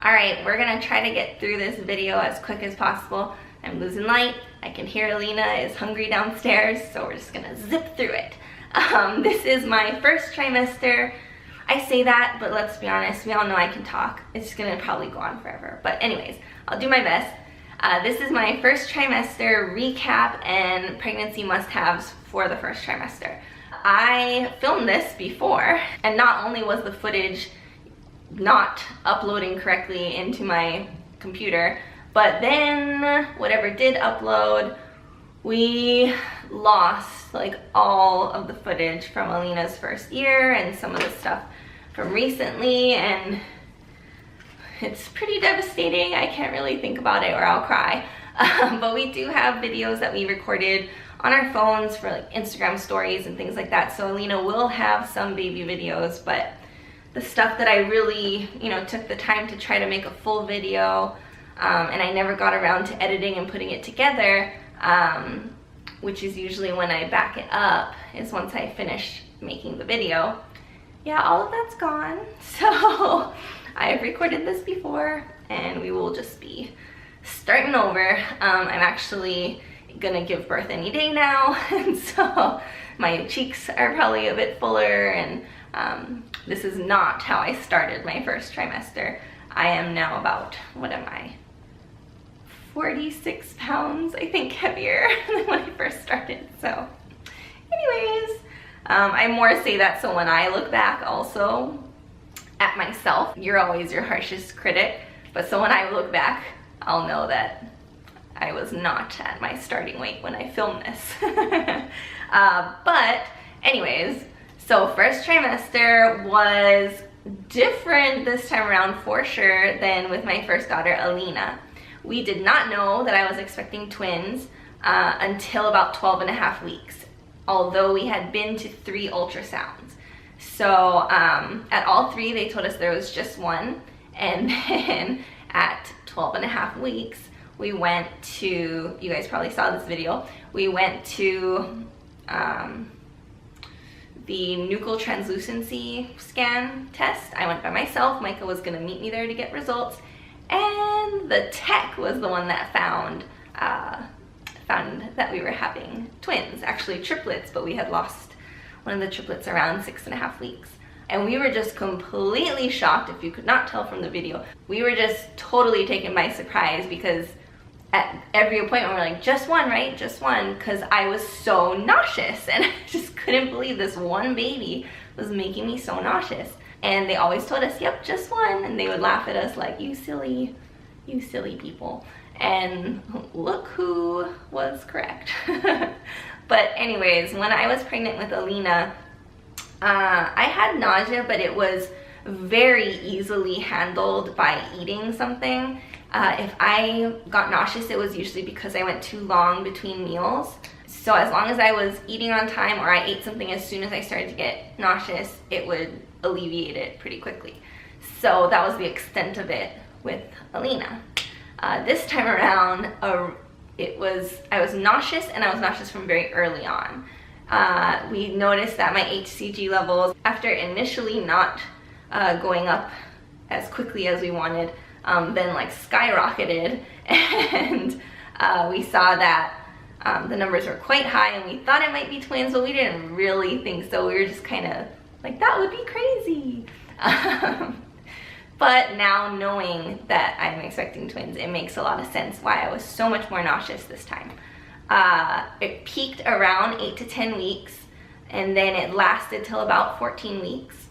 Alright, we're gonna try to get through this video as quick as possible. I'm losing light. I can hear Alina is hungry downstairs, so we're just gonna zip through it. This is my first trimester. I say that, but let's be honest, we all know I can talk. It's gonna probably go on forever. But anyways, I'll do my best. This is my first trimester recap and pregnancy must-haves for the first trimester. I filmed this before, and not only was the footage not uploading correctly into my computer, but then whatever did upload, we lost like all of the footage from Alina's first year and some of the stuff from recently, and it's pretty devastating. I can't really think about it or I'll cry. But we do have videos that we recorded on our phones for like Instagram stories and things like that, so Alina will have some baby videos, but the stuff that I really, took the time to try to make a full video, and I never got around to editing and putting it together, which is usually when I back it up, is once I finish making the video. Yeah, all of that's gone. So I've recorded this before and we will just be starting over. I'm actually gonna give birth any day now, and so my cheeks are probably a bit fuller, and this is not how I started my first trimester. I am now about, what am I, 46 pounds, I think, heavier than when I first started. So anyways, I more say that so when I look back also at myself, you're always your harshest critic, but so when I look back, I'll know that I was not at my starting weight when I filmed this. But anyways, so first trimester was different this time around for sure than with my first daughter, Alina. We did not know that I was expecting twins until about 12.5 weeks, although we had been to 3 ultrasounds. So at all 3, they told us there was just one, and then at 12.5 weeks, we went to, you guys probably saw this video, we went to the nuchal translucency scan test. I went by myself. Micah was gonna meet me there to get results, and the tech was the one that found that we were having twins, actually triplets, but we had lost one of the triplets around 6.5 weeks. And we were just completely shocked, if you could not tell from the video. We were just totally taken by surprise, because at every appointment we're like, just one, right? Just one, because I was so nauseous, and I just couldn't believe this one baby was making me so nauseous. And they always told us, yep, just one, and they would laugh at us like, you silly people. And look who was correct. But anyways, when I was pregnant with Alina, I had nausea, but it was very easily handled by eating something. If I got nauseous, it was usually because I went too long between meals. So as long as I was eating on time, or I ate something as soon as I started to get nauseous, it would alleviate it pretty quickly. So that was the extent of it with Alina. This time around, I was nauseous, and I was nauseous from very early on. We noticed that my HCG levels, after initially not going up as quickly as we wanted, then like skyrocketed, and we saw that the numbers were quite high, and we thought it might be twins, but we didn't really think so. We were just kind of like, that would be crazy. But now knowing that I'm expecting twins, it makes a lot of sense why I was so much more nauseous this time. It peaked around 8 to 10 weeks, and then it lasted till about 14 weeks.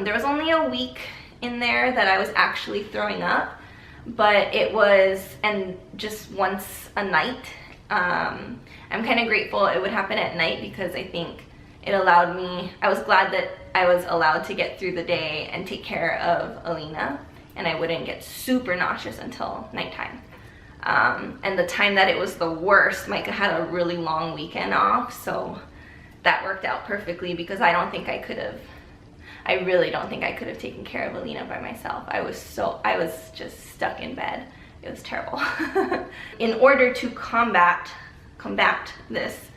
There was only a week in there that I was actually throwing up, but it was, and just once a night. I'm kind of grateful it would happen at night, because I think it allowed me, I was glad that I was allowed to get through the day and take care of Alina, and I wouldn't get super nauseous until nighttime. And the time that it was the worst, Micah had a really long weekend off, so that worked out perfectly, because I really don't think I could have taken care of Alina by myself. I was just stuck in bed. It was terrible. In order to combat this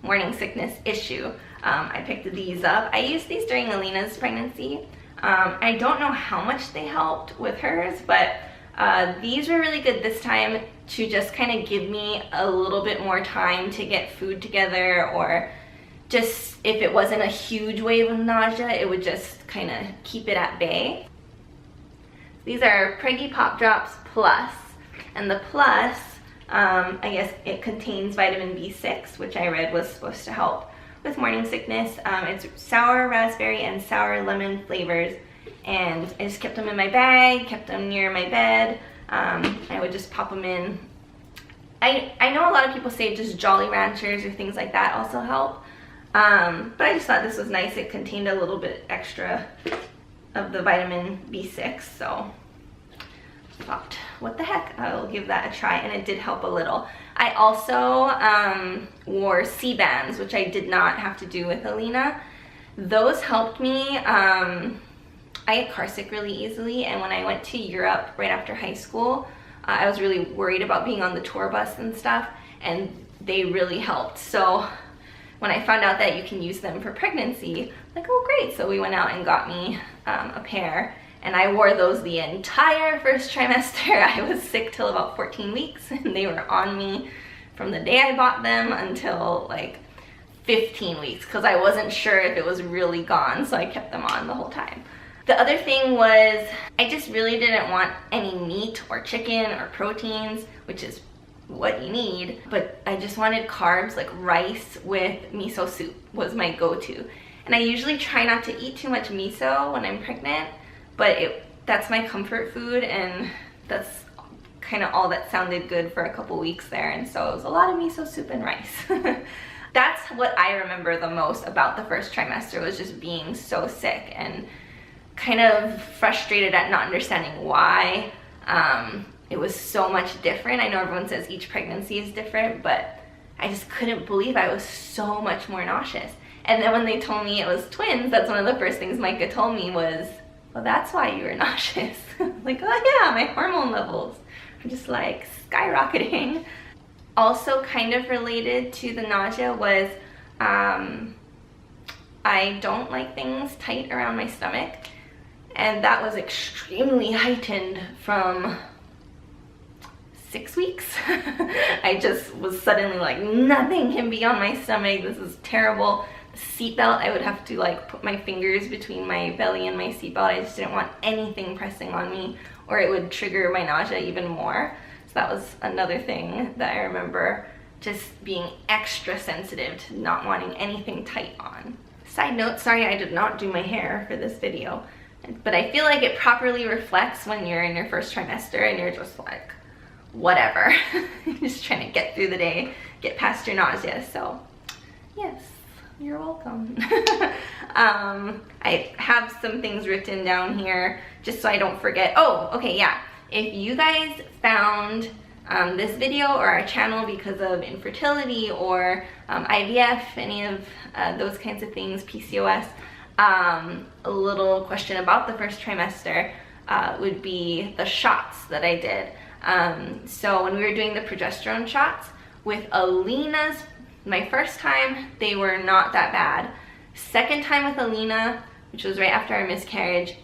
morning sickness issue, I picked these up. I used these during Alina's pregnancy, I don't know how much they helped with hers, but these were really good this time to just kind of give me a little bit more time to get food together, or just if it wasn't a huge wave of nausea, it would just kind of keep it at bay. These are Preggie Pop Drops Plus, and the Plus, I guess it contains vitamin B6, which I read was supposed to help with morning sickness. It's sour raspberry and sour lemon flavors, and I just kept them in my bag, kept them near my bed. I would just pop them in. I know a lot of people say just Jolly Ranchers or things like that also help, but I just thought this was nice. It contained a little bit extra of the vitamin B6, so I thought, what the heck, I'll give that a try, and it did help a little. I also wore SeaBands, which I did not have to do with Alina. Those helped me. I get car sick really easily, and when I went to Europe right after high school, I was really worried about being on the tour bus and stuff, and they really helped. So when I found out that you can use them for pregnancy, like, oh great, so we went out and got me a pair, and I wore those the entire first trimester. I was sick till about 14 weeks, and they were on me from the day I bought them until like 15 weeks, because I wasn't sure if it was really gone, so I kept them on the whole time. The other thing was, I just really didn't want any meat or chicken or proteins, which is what you need, but I just wanted carbs, like rice with miso soup was my go-to. And I usually try not to eat too much miso when I'm pregnant, but that's my comfort food, and that's kind of all that sounded good for a couple weeks there, and so it was a lot of miso soup and rice. That's what I remember the most about the first trimester, was just being so sick and kind of frustrated at not understanding why it was so much different. I know everyone says each pregnancy is different, but I just couldn't believe I was so much more nauseous. And then when they told me it was twins, that's one of the first things Micah told me was, well, that's why you were nauseous. Like, oh yeah, my hormone levels are just like skyrocketing. Also kind of related to the nausea was, I don't like things tight around my stomach, and that was extremely heightened from 6 weeks. I just was suddenly like, nothing can be on my stomach, this is terrible. The seatbelt, I would have to like put my fingers between my belly and my seatbelt. I just didn't want anything pressing on me, or it would trigger my nausea even more. So that was another thing that I remember, just being extra sensitive to not wanting anything tight on. Side note, sorry I did not do my hair for this video, but I feel like it properly reflects when you're in your first trimester and you're just like, whatever. Just trying to get through the day, get past your nausea. So yes, you're welcome. I have some things written down here just so I don't forget. Oh, okay, yeah. If you guys found this video or our channel because of infertility or IVF, any of those kinds of things, PCOS, a little question about the first trimester would be the shots that I did. So when we were doing the progesterone shots with Alina's, my first time, they were not that bad. Second time with Alina, which was right after our miscarriage,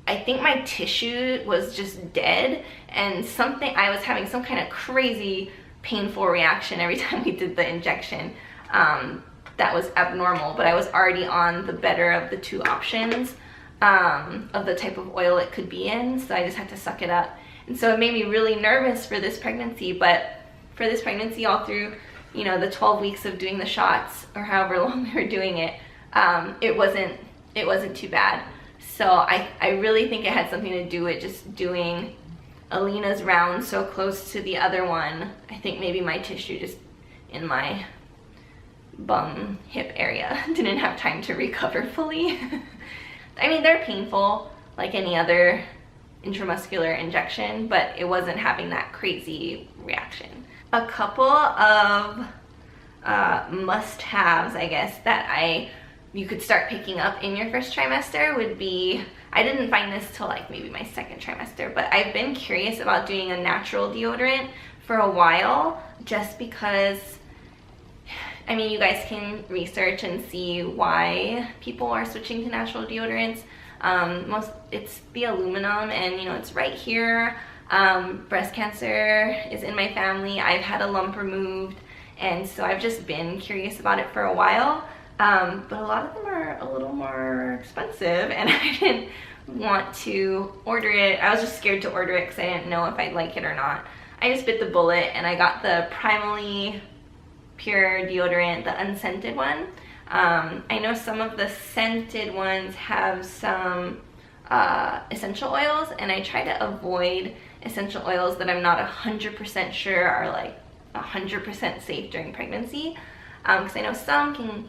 I think my tissue was just dead, and I was having some kind of crazy painful reaction every time we did the injection. That was abnormal, but I was already on the better of the two options of the type of oil it could be in, so I just had to suck it up. And so it made me really nervous for this pregnancy, but for this pregnancy, all through, you know, the 12 weeks of doing the shots, or however long we were doing it, it wasn't too bad. So I really think it had something to do with just doing Alina's round so close to the other one. I think maybe my tissue just in my bum hip area didn't have time to recover fully. I mean, they're painful like any other intramuscular injection, but it wasn't having that crazy reaction. A couple of must-haves, I guess, that you could start picking up in your first trimester would be, I didn't find this till like maybe my second trimester, but I've been curious about doing a natural deodorant for a while, just because, I mean, you guys can research and see why people are switching to natural deodorants. It's the aluminum, and you know, it's right here. Breast cancer is in my family. I've had a lump removed, and so I've just been curious about it for a while. But a lot of them are a little more expensive, and I didn't want to order it. I was just scared to order it because I didn't know if I'd like it or not. I just bit the bullet and I got the Primally pure deodorant, the unscented one. I know some of the scented ones have some essential oils, and I try to avoid essential oils that I'm not 100% sure are like 100% safe during pregnancy, because I know some can,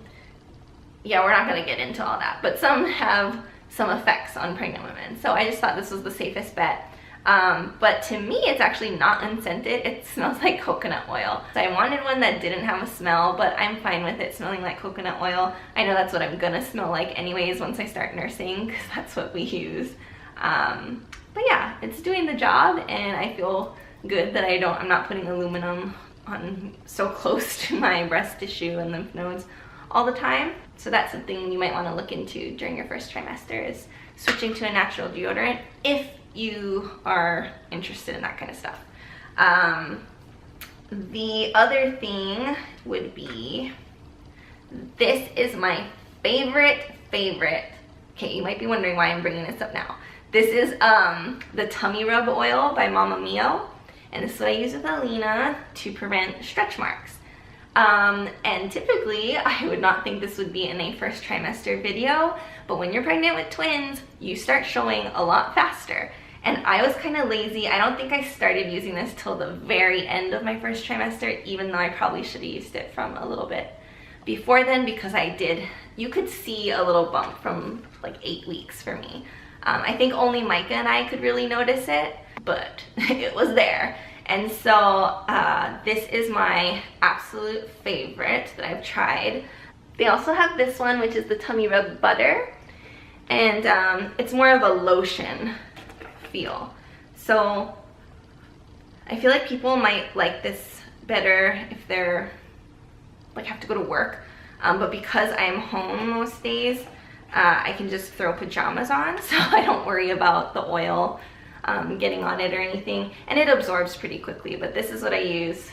yeah, we're not going to get into all that, but some have some effects on pregnant women. So I just thought this was the safest bet. But to me, it's actually not unscented. It smells like coconut oil. So I wanted one that didn't have a smell, but I'm fine with it smelling like coconut oil. I know that's what I'm gonna smell like anyways once I start nursing, because that's what we use. But yeah, it's doing the job, and I feel good that I'm not putting aluminum on so close to my breast tissue and lymph nodes all the time. So that's something you might want to look into during your first trimester, is switching to a natural deodorant if you are interested in that kind of stuff. The other thing would be, this is my favorite. Okay, you might be wondering why I'm bringing this up now. This is the Tummy Rub Oil by Mama Mio, and this is what I use with Alina to prevent stretch marks. And typically I would not think this would be in a first trimester video, but when you're pregnant with twins, you start showing a lot faster. And I was kind of lazy. I don't think I started using this till the very end of my first trimester, even though I probably should have used it from a little bit before then, because you could see a little bump from like 8 weeks for me. I think only Micah and I could really notice it, but it was there. And so this is my absolute favorite that I've tried. They also have this one, which is the TummyRub Butter, and it's more of a lotion feel. So I feel like people might like this better if they're like have to go to work, but because I am home most days, I can just throw pajamas on, so I don't worry about the oil getting on it or anything, and it absorbs pretty quickly. But this is what I use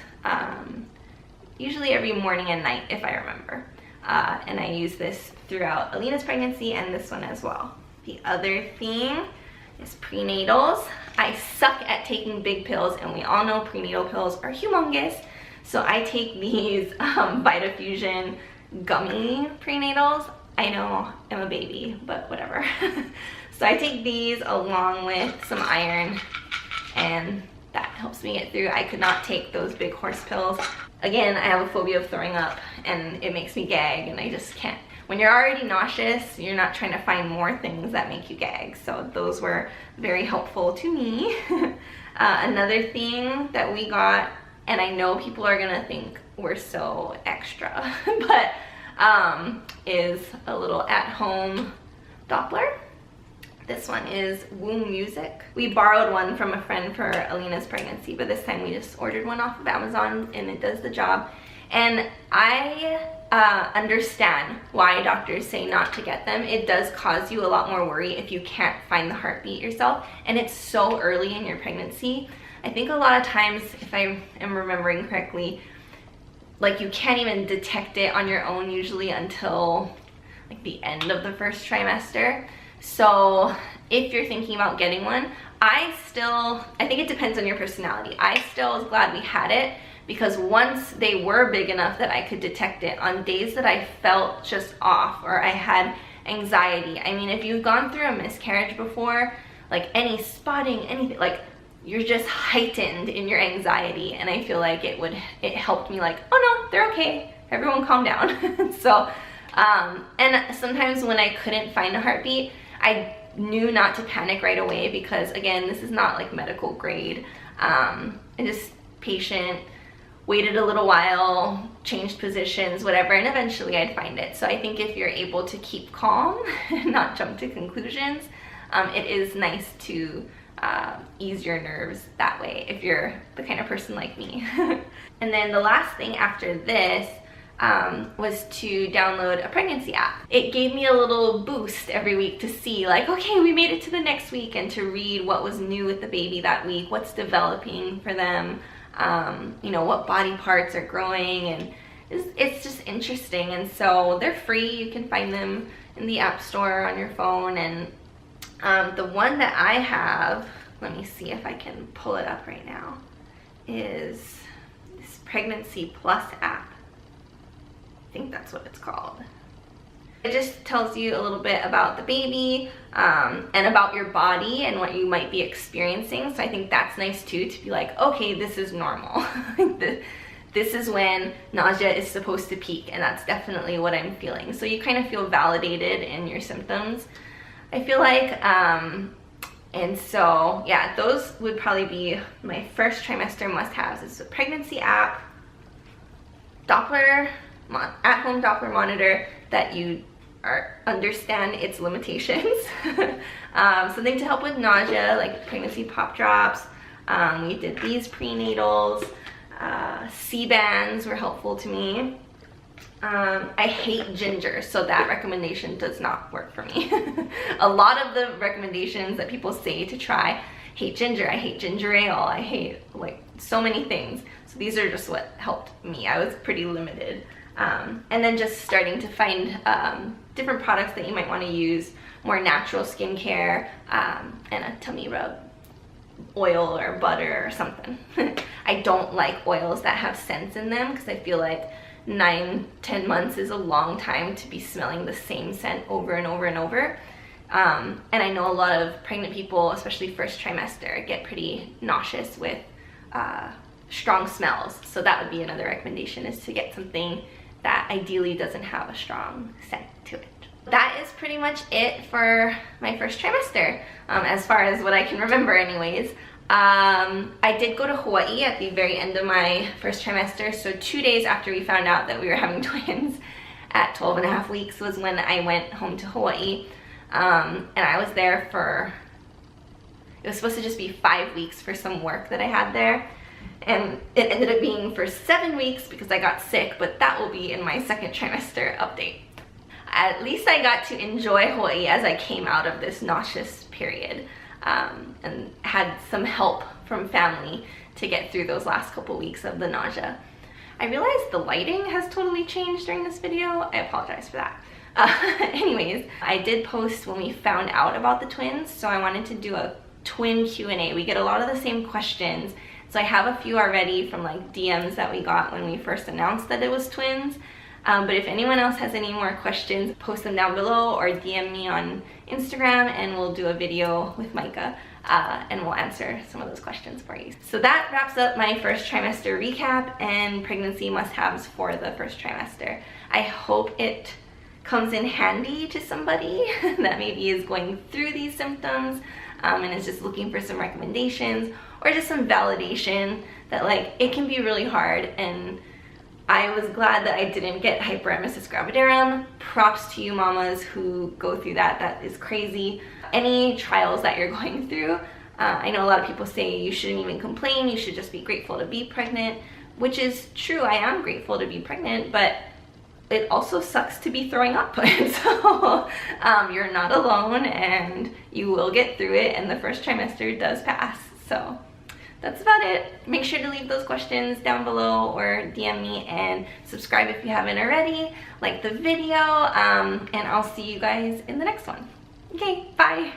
usually every morning and night, if I remember, and I use this throughout Alina's pregnancy and this one as well. The other thing is prenatals. I suck at taking big pills, and we all know prenatal pills are humongous, so I take these Vitafusion gummy prenatals. I know I'm a baby, but whatever. So I take these along with some iron, and that helps me get through. I could not take those big horse pills. Again, I have a phobia of throwing up, and it makes me gag, and I just can't. When you're already nauseous, you're not trying to find more things that make you gag. So those were very helpful to me. Another thing that we got, and I know people are gonna think we're so extra, but is a little at-home doppler. This one is Womb Music. We borrowed one from a friend for Alina's pregnancy, but this time we just ordered one off of Amazon, and it does the job. And I understand why doctors say not to get them. It does cause you a lot more worry if you can't find the heartbeat yourself, and it's so early in your pregnancy. I think a lot of times, if I am remembering correctly, like you can't even detect it on your own usually until like the end of the first trimester. So if you're thinking about getting one, I think it depends on your personality. I still was glad we had it, because once they were big enough that I could detect it on days that I felt just off or I had anxiety. I mean, if you've gone through a miscarriage before, like any spotting, anything, like you're just heightened in your anxiety, and I feel like it helped me, like, oh no, they're okay, everyone calm down. So and sometimes when I couldn't find a heartbeat, I knew not to panic right away, because again, this is not like medical grade. I just patient, waited a little while, changed positions, whatever, and eventually I'd find it. So I think if you're able to keep calm and not jump to conclusions, it is nice to ease your nerves that way if you're the kind of person like me. And then the last thing after this, was to download a pregnancy app. It gave me a little boost every week to see like, okay, we made it to the next week, and to read what was new with the baby that week, what's developing for them, you know, what body parts are growing, and it's just interesting. And so they're free. You can find them in the App Store on your phone. And the one that I have, let me see if I can pull it up right now, is this Pregnancy Plus app. I think that's what it's called. It just tells you a little bit about the baby and about your body and what you might be experiencing. So I think that's nice too, to be like, okay, this is normal. This is when nausea is supposed to peak, and that's definitely what I'm feeling. So you kind of feel validated in your symptoms, I feel like. And so yeah, those would probably be my first trimester must-haves. It's a pregnancy app, Doppler, at-home Doppler monitor that you understand its limitations. Something to help with nausea, like pregnancy pop drops. We did these prenatals. SeaBands were helpful to me. I hate ginger, so that recommendation does not work for me. A lot of the recommendations that people say to try, hate ginger, I hate ginger ale, I hate like so many things. So these are just what helped me. I was pretty limited. And then just starting to find different products that you might want to use, more natural skincare, and a tummy rub oil or butter or something. I don't like oils that have scents in them, because I feel like 9-10 months is a long time to be smelling the same scent over and over and over. And I know a lot of pregnant people, especially first trimester, get pretty nauseous with strong smells. So that would be another recommendation, is to get something that ideally doesn't have a strong scent to it. That is pretty much it for my first trimester, as far as what I can remember anyways. I did go to Hawaii at the very end of my first trimester, so 2 days after we found out that we were having twins at 12.5 weeks was when I went home to Hawaii. And I was there for, it was supposed to just be 5 weeks for some work that I had there. And it ended up being for 7 weeks because I got sick, but that will be in my second trimester update. At least I got to enjoy Hawaii as I came out of this nauseous period, and had some help from family to get through those last couple weeks of the nausea. I realized the lighting has totally changed during this video. I apologize for that. Anyways, I did post when we found out about the twins, so I wanted to do a twin Q&A. We get a lot of the same questions. So I have a few already from like DMs that we got when we first announced that it was twins. But if anyone else has any more questions, post them down below or DM me on Instagram, and we'll do a video with Micah and we'll answer some of those questions for you. So that wraps up my first trimester recap and pregnancy must-haves for the first trimester. I hope it comes in handy to somebody that maybe is going through these symptoms and is just looking for some recommendations or just some validation that like it can be really hard. And I was glad that I didn't get hyperemesis gravidarum. Props to you mamas who go through that. That is crazy. Any trials that you're going through, I know a lot of people say you shouldn't even complain, you should just be grateful to be pregnant, which is true. I am grateful to be pregnant, but it also sucks to be throwing up. And so you're not alone, and you will get through it, and the first trimester does pass. So that's about it. Make sure to leave those questions down below or DM me, and subscribe if you haven't already. Like the video, and I'll see you guys in the next one. Okay, bye.